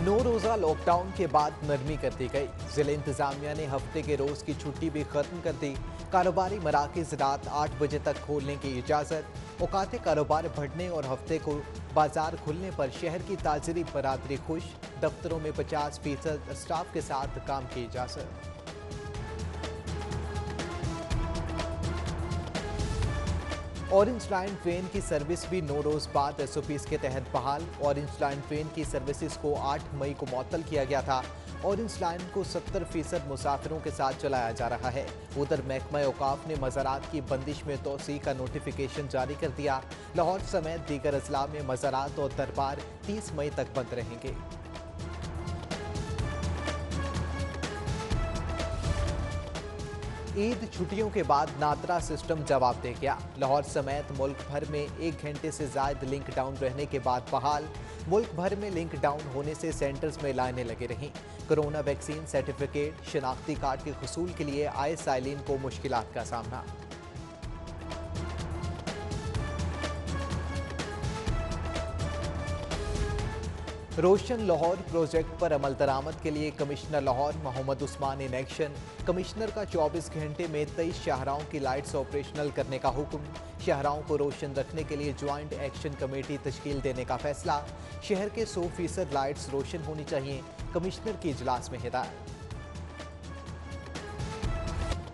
9 रोजा लॉकडाउन के बाद नरमी कर दी गई। जिला इंतजामिया ने हफ्ते के रोज की छुट्टी भी खत्म कर दी। कारोबारी मराकज रात 8 बजे तक खोलने की इजाजत। औकात कारोबार बढ़ने और हफ्ते को बाजार खुलने पर शहर की ताजरी बरादरी खुश। दफ्तरों में 50% स्टाफ के साथ काम की इजाजत। ऑरेंज लाइन ट्रेन की सर्विस भी 9 रोज बाद एसओपीज के तहत बहाल। ऑरेंज लाइन ट्रेन की सर्विसेज को 8 मई को मुअत्तल किया गया था। ऑरेंज लाइन को 70% मुसाफिरों के साथ चलाया जा रहा है। उधर महकमा औकाफ ने मज़ारात की बंदिश में तोसी का नोटिफिकेशन जारी कर दिया। लाहौर समेत दीगर अजला में मज़ारात और दरबार 30 मई तक बंद रहेंगे। ईद छुट्टियों के बाद नादरा सिस्टम जवाब दे गया। लाहौर समेत मुल्क भर में 1 घंटे से ज्यादा लिंक डाउन रहने के बाद बहाल। मुल्क भर में लिंक डाउन होने से सेंटर्स में लाइनें लगी रहीं। कोरोना वैक्सीन सर्टिफिकेट शनाख्ती कार्ड के हुसूल के लिए आए साइलिन को मुश्किलात का सामना। रोशन लाहौर प्रोजेक्ट पर अमल दरामद के लिए commissioner Lahore Mohammad Usman in action. Commissioner का 24 घंटे में 23 शाहराओं की लाइट्स ऑपरेशनल करने का हुक्म। शाहराओं को रोशन रखने के लिए ज्वाइंट एक्शन कमेटी तश्कील देने का फैसला। शहर के 100% लाइट्स रोशन होनी चाहिए, कमिश्नर की इजलास में हिदायत।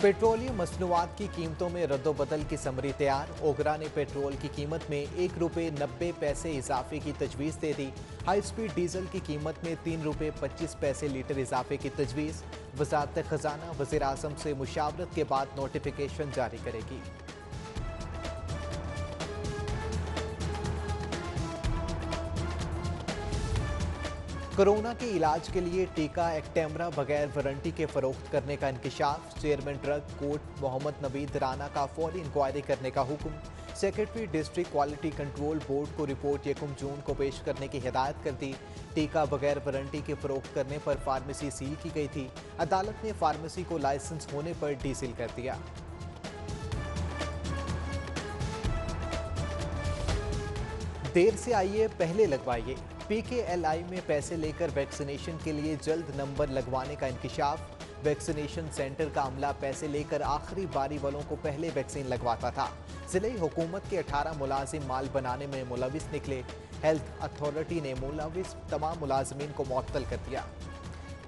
पेट्रोलियम मसनूआत की कीमतों में रद्दोबदल की समरी तैयार। ओगरा ने पेट्रोल की कीमत में ₹1.90 इजाफे की तजवीज़ दे दी। हाई स्पीड डीजल की कीमत में ₹3.25 लीटर इजाफे की तजवीज़। वज़ारत खजाना वज़ीर आज़म से मुशावरत के बाद नोटिफिकेशन जारी करेगी। कोरोना के इलाज के लिए टीका एक्टेमरा बगैर वारंटी के फरोख्त करने का इंकशाफ। Chairman drug court Mohammad Naveed Rana का फौरी इंक्वायरी करने का हुक्म। Secretary district quality control board को रिपोर्ट 1 जून को पेश करने की हिदायत कर दी। टीका बगैर वारंटी के फरोख्त करने पर फार्मेसी सील की गई थी। अदालत ने फार्मेसी को लाइसेंस होने पर डीसील कर दिया। देर से आइए पहले लगवाइए। पीकेएलआई में पैसे लेकर वैक्सीनेशन के लिए जल्द नंबर लगवाने का इंकशाफ। वैक्सीनेशन सेंटर का अमला पैसे लेकर आखिरी बारी वालों को पहले वैक्सीन लगवाता था। जिले हुकूमत के 18 मुलाजिम माल बनाने में मुलविस निकले। हेल्थ अथॉरिटी ने मुलविस तमाम मुलाजमीन को मुअत्तल कर दिया।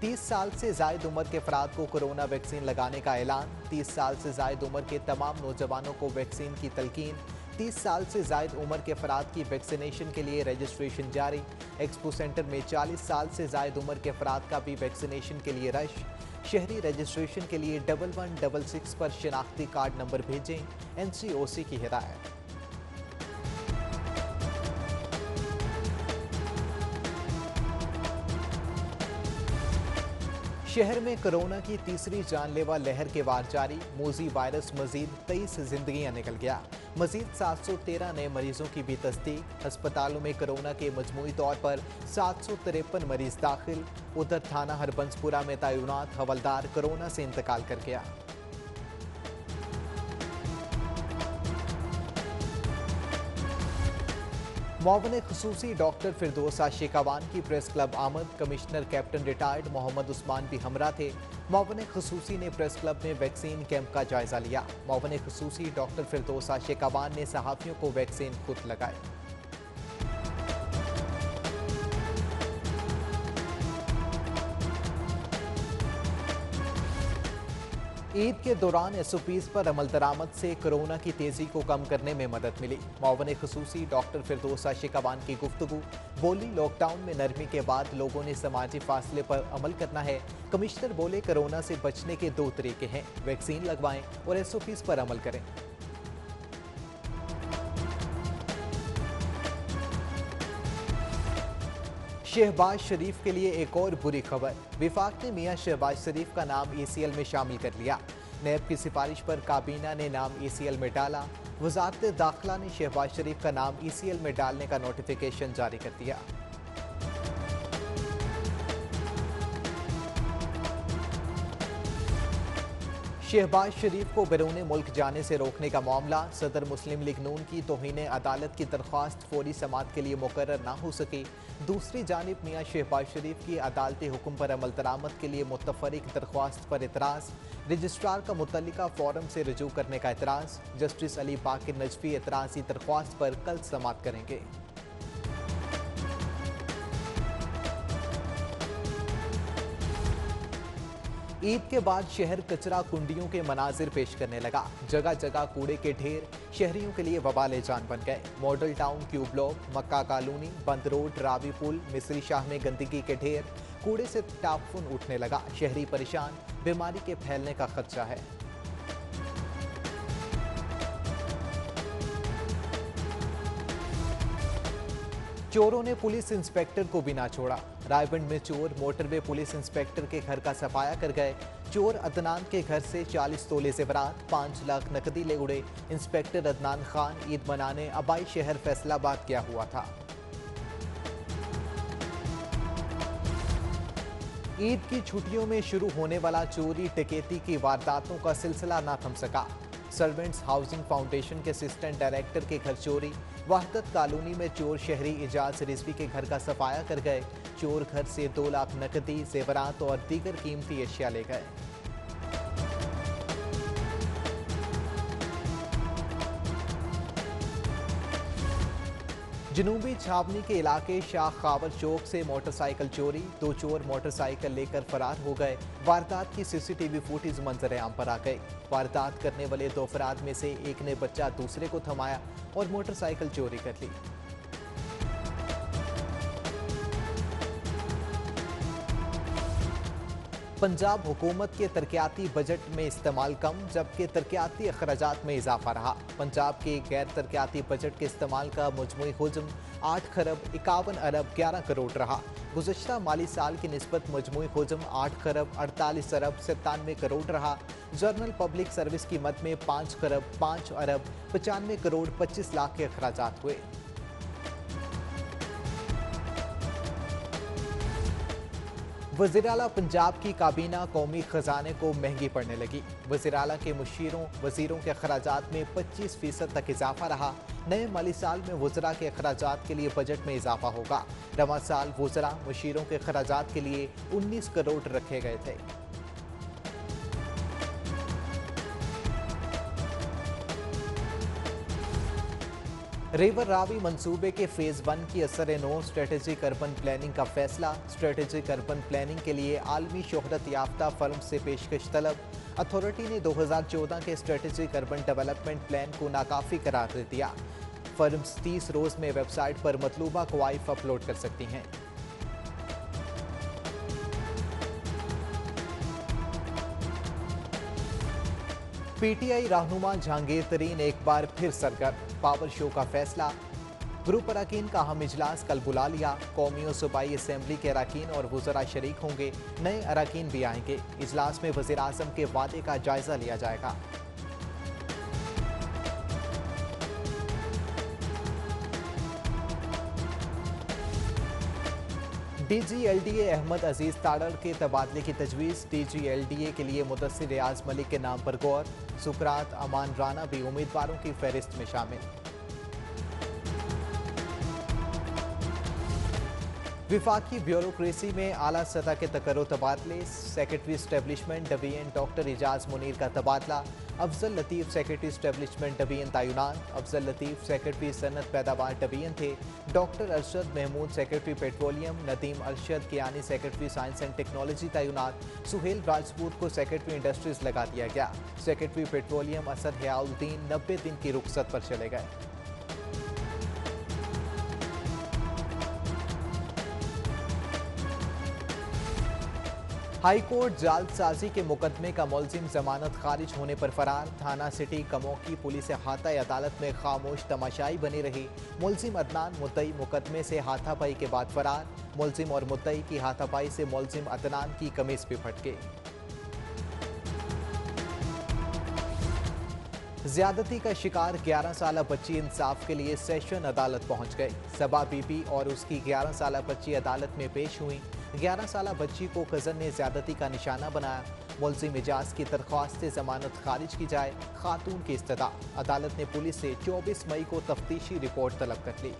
30 साल से जायद उम्र के अफराद को कोरोना वैक्सीन लगाने का ऐलान। 30 साल से जायद उम्र के तमाम नौजवानों को वैक्सीन की तलकीन। 30 साल से जायद उम्र के अफराद की वैक्सीनेशन के लिए रजिस्ट्रेशन जारी। एक्सपो सेंटर में 40 साल से जायद उम्र के अफराद का भी वैक्सीनेशन के लिए रश। शहरी रजिस्ट्रेशन के लिए 1166 पर शनाख्ती कार्ड नंबर भेजें, NCOC की हिदायत। शहर में कोरोना की तीसरी जानलेवा लहर के वार जारी। मोजी वायरस मजीद 23 जिंदगियां निकल गया। मजीद 713 नए मरीजों की भी तस्दीक। अस्पतालों में कोरोना के मजमूई तौर पर 753 मरीज दाखिल। उधर थाना हरबंसपुरा में तैनात हवलदार कोरोना से इंतकाल कर गया। मुआविन खुसूसी डॉक्टर फिरदौस आशिकावान की प्रेस क्लब आमद। Commissioner captain retired Mohammad Usman भी हमरा थे। मुआविन खुसूसी ने प्रेस क्लब में वैक्सीन कैंप का जायजा लिया। मुआविन खुसूसी डॉक्टर फिरदौस आशिकावान ने सहाफियों को वैक्सीन खुद लगाए। ईद के दौरान एसओपीज पर अमल दरामद से कोरोना की तेजी को कम करने में मदद मिली। मुआविन खुसूसी डॉक्टर फिरदौस आशिकावान की गुफ्तगू। बोली लॉकडाउन में नरमी के बाद लोगों ने समाजी फासले पर अमल करना है। कमिश्नर बोले कोरोना से बचने के 2 तरीके हैं, वैक्सीन लगवाएं और एसओपीज पर अमल करें। शहबाज शरीफ के लिए एक और बुरी खबर। विफाक ने मियां शहबाज शरीफ का नाम ECL में शामिल कर लिया। नैब की सिफारिश पर काबीना ने नाम ECL में डाला। वजारत दाखिला ने शहबाज शरीफ का नाम ECL में डालने का नोटिफिकेशन जारी कर दिया। शहबाज शरीफ को बैरून मुल्क जाने से रोकने का मामला। सदर मुस्लिम लीग नून की तौहीन अदालत की दरख्वास्त फौरी समाअत के लिए मुकर्रर ना हो सकी। दूसरी जानिब मियाँ शहबाज शरीफ की अदालती हुक्म पर अमल दरामद के लिए मुतफरिक दरख्वास्त पर एतराज़। रजिस्ट्रार का मुतल्लिका फोरम से रजू करने का एतराज़। जस्टिस अली बाकिर नजफी एतराज़ी दरख्वास्त पर कल समाअत करेंगे। ईद के बाद शहर कचरा कुंडियों के मनाजिर पेश करने लगा। जगह जगह कूड़े के ढेर शहरियों के लिए वबाले जान बन गए। मॉडल टाउन, क्यू ब्लॉक, मक्का कॉलोनी, बंद रोड, रावी पुल, मिस्री शाह में गंदगी के ढेर, कूड़े से टाफुन उठने लगा। शहरी परेशान, बीमारी के फैलने का खदशा है। चोरों ने पुलिस इंस्पेक्टर को भी ना छोड़ा। रायबंड में चोर मोटरवे पुलिस इंस्पेक्टर के घर का सफाया कर गए। चोर अदनान के घर से 40 तोले जेवरात, 5 लाख नकदी ले उड़े। इंस्पेक्टर अदनान खान ईद मनाने आबाई शहर फैसलाबाद गया हुआ था। ईद की छुट्टियों में शुरू होने वाला चोरी डकैती की वारदातों का सिलसिला ना थम सका। सर्वेंट्स हाउसिंग फाउंडेशन के असिस्टेंट डायरेक्टर के घर चोरी। वहदत कॉलोनी में चोर शहरी इजाज रिजवी के घर का सफाया कर गए। चोर घर से 2 लाख नकदी, जेवरात और दीगर कीमती अशिया ले गए। जनूबी छावनी के इलाके शाह खावर चौक से मोटरसाइकिल चोरी। 2 चोर मोटरसाइकिल लेकर फरार हो गए। वारदात की सीसीटीवी फुटेज मंजर आम पर आ गई। वारदात करने वाले 2 अफराद में से एक ने बच्चा दूसरे को थमाया और मोटरसाइकिल चोरी कर ली। पंजाब हुकूमत के तरक्याती बजट में इस्तेमाल कम, जबकि तरक्याती अखराजात में इजाफा रहा। पंजाब के गैर तरक्याती बजट के इस्तेमाल का मजमूई हुज्म 8 खरब 51 अरब 11 करोड़ रहा। गुज़श्ता माली साल की निस्बत मजमूई हुज्म 8 खरब 48 अरब 97 करोड़ रहा। जर्नल पब्लिक सर्विस की मद में 5 खरब 5 अरब 95 करोड़ 25 लाख के अखराजात हुए। वज़ीर आला पंजाब की काबीना कौमी खजाने को महंगी पड़ने लगी। वज़ीर आला के वज़ीरों के अखराजात में 25% तक इजाफा रहा। नए माली साल में वज़रा के अखराजात के लिए बजट में इजाफा होगा। रवां साल वज़रा मुशीरों के अखराजात के लिए 19 करोड़ रखे गए थे। रिवर रावी मंसूबे के फेज 1 की असर-ए-नौ स्ट्रेटेजिक अर्बन प्लानिंग का फैसला। स्ट्रेटेजिक अर्बन प्लानिंग के लिए आलमी शोहरत याफ्ता फर्म से पेशकश तलब। अथॉरिटी ने 2014 के स्ट्रेटेजिक अर्बन डेवलपमेंट प्लान को नाकाफी करार दे दिया। फर्म्स 30 रोज में वेबसाइट पर मतलूबा क्वाइफ अपलोड कर सकती हैं। पीटीआई रहनुमा जहांगीर तरीन एक बार फिर सरगर्म। पावर शो का फैसला। ग्रुप अरकान का अहम इजलास कल बुला लिया। कौमी और सूबाई असम्बली के अरकान और वज़रा शरीक होंगे। नए अरकान भी आएंगे। इजलास में वज़ीर आज़म के वादे का जायजा लिया जाएगा। DGLDA अहमद अजीज ताड़र के तबादले की तजवीज़। DGLDA के लिए मुदस्सिर रियाज मलिक के नाम पर गौर। सुकरात अमान राना भी उम्मीदवारों की फहरिस्त में शामिल। विफाकी ब्यूरोक्रेसी में आला सतह के तकर्रो तबादले। सेक्रेटरी स्टैब्लिशमेंट डवीएन डॉक्टर एजाज मुनीर का तबादला। अफजल लतीफ़ सेक्रेटरी स्टैब्लिशमेंट डवीएन तैनात। अफजल लतीफ़ सेक्रेटरी सनत पैदावार डवीएन थे। Doctor Arshad Mahmood secretary petroleum. Nadeem Arshad Kiyani secretary science and technology तैनात। सुहेल राजपूत को सेक्रेटरी इंडस्ट्रीज लगा दिया गया। सेक्रेटरी पेट्रोलियम असद हयाउद्दीन 90 दिन की रुखसत पर चले गए। हाईकोर्ट जालसाजी के मुकदमे का मुलजिम जमानत खारिज होने पर फरार। थाना सिटी कमोकी पुलिस हाथा अदालत में खामोश तमाशाई बनी रही। मुलजिम अदनान मुद्दई मुकदमे से हाथापाई के बाद फरार। मुलजिम और मुद्दई की हाथापाई से मुलजिम अदनान की कमीज भी फट गई। ज्यादती का शिकार 11 साला बच्ची इंसाफ के लिए सेशन अदालत पहुंच गई। सबा बीबी और उसकी 11 साला बच्ची अदालत में पेश हुई। 11 साला बच्ची को कजन ने ज्यादती का निशाना बनाया। मुलजिम इजाज की दरख्वास्त से जमानत खारिज की जाए, खातून की इस्तदा। अदालत ने पुलिस से 24 मई को तफ्तीशी रिपोर्ट तलब कर ली।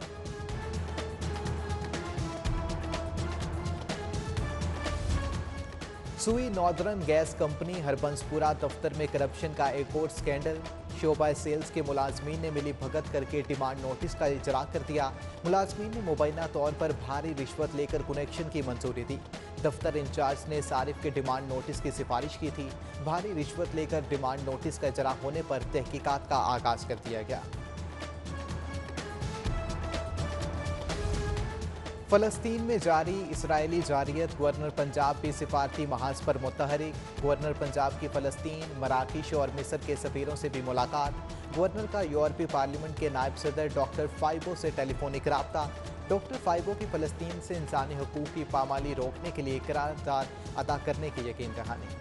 सुई नॉर्दर्न गैस कंपनी हरबंसपुरा दफ्तर में करप्शन का एक और स्कैंडल। शोबा सेल्स के मुलाजमीन ने मिली भगत करके डिमांड नोटिस का इजरा कर दिया। मुलाजमीन ने मुबैना तौर पर भारी रिश्वत लेकर कनेक्शन की मंजूरी दी। दफ्तर इंचार्ज ने सारिफ के डिमांड नोटिस की सिफारिश की थी। भारी रिश्वत लेकर डिमांड नोटिस का इजरा होने पर तहकीकात का आगाज कर दिया गया। फलस्तीन में जारी इसराइली जारियत, गवर्नर पंजाब भी सिफारती महाज पर मुतहरिक। गवर्नर पंजाब की फलस्तीन, मराकश और मिस्र के सफीरों से भी मुलाकात। गवर्नर का यूरोपीय पार्लियामेंट के नायब सदर डॉक्टर फाइबो से टेलीफोनिक राब्ता। डॉक्टर फाइबो की फलस्तीन से इंसानी हकूक की पामाली रोकने के लिए करारदाद अदा करने की यकीन दहानी।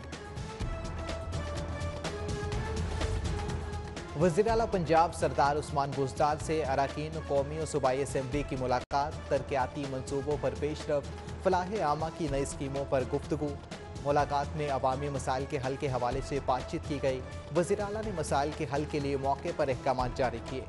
वज़ीर आला पंजाब सरदार उस्मान बुज़दार से अरकान कौमी और सूबाई असम्बली की मुलाकात। तरक्याती मनसूबों पर पेशरफ, फलाह आमा की नई स्कीमों पर गुफ्तगू। मुलाकात में अवामी मसाइल के हल के हवाले से बातचीत की गई। वज़ीर आला ने मसाइल के हल के लिए मौके पर अहकाम जारी किए।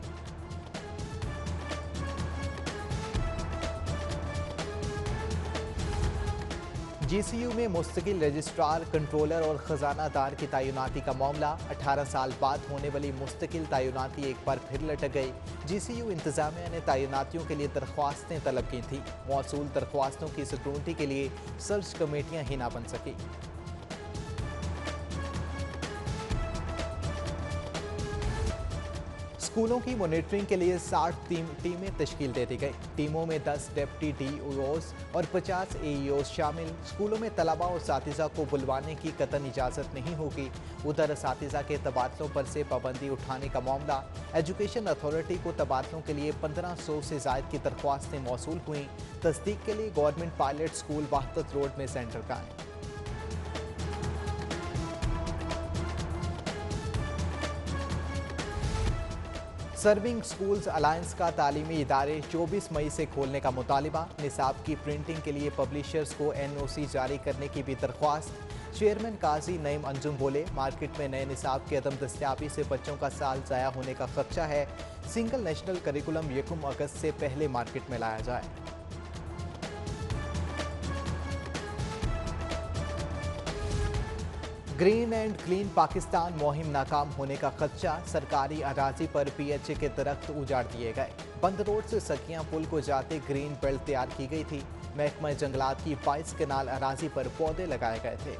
GCU में मुस्तकिल रजिस्ट्रार, कंट्रोलर और खजानादार की तैनाती का मामला। 18 साल बाद होने वाली मुस्तकिल तैनाती एक बार फिर लटक गई। GCU इंतजामिया ने तैनातियों के लिए दरख्वास्तें तलब की थी। मौसूल दरख्वास्तों की स्क्रूटनी के लिए सर्च कमेटियां ही ना बन सकी। स्कूलों की मॉनिटरिंग के लिए 60 टीमें तश्कील दे दी गई। टीमों में 10 डिप्टी DOs और 50 AEOs शामिल। स्कूलों में तलबा और असातिज़ा को बुलवाने की कतई इजाज़त नहीं होगी। उधर असातिज़ा के तबादलों पर से पाबंदी उठाने का मामला। एजुकेशन अथॉरिटी को तबादलों के लिए 1500 से ज़ायद की दरख्वास्तें मौसूल हुई। तस्दीक के लिए गवर्नमेंट पायलट स्कूल वाहदत रोड में सेंटर कायम। सर्विंग स्कूल्स अलायंस का तालीमी इदारे 24 मई से खोलने का मुतालिबा। निसाब की प्रिंटिंग के लिए पब्लिशर्स को NOC जारी करने की भी दरख्वास्त। चेयरमैन काजी नईम अंजुम बोले, मार्केट में नए निसाब की अदम दस्तियाबी से बच्चों का साल ज़ाया होने का खदशा है। सिंगल नेशनल करिकुलम 1 अगस्त से पहले मार्केट में लाया जाए। ग्रीन एंड क्लीन पाकिस्तान मुहिम नाकाम होने का खदशा। सरकारी अराजी पर PHA के दरख्त उजाड़ दिए गए। बंद रोड से सकियां पुल को जाते ग्रीन बेल्ट तैयार की गई थी। महकमा जंगलात की 22 कनाल अराजी पर पौधे लगाए गए थे।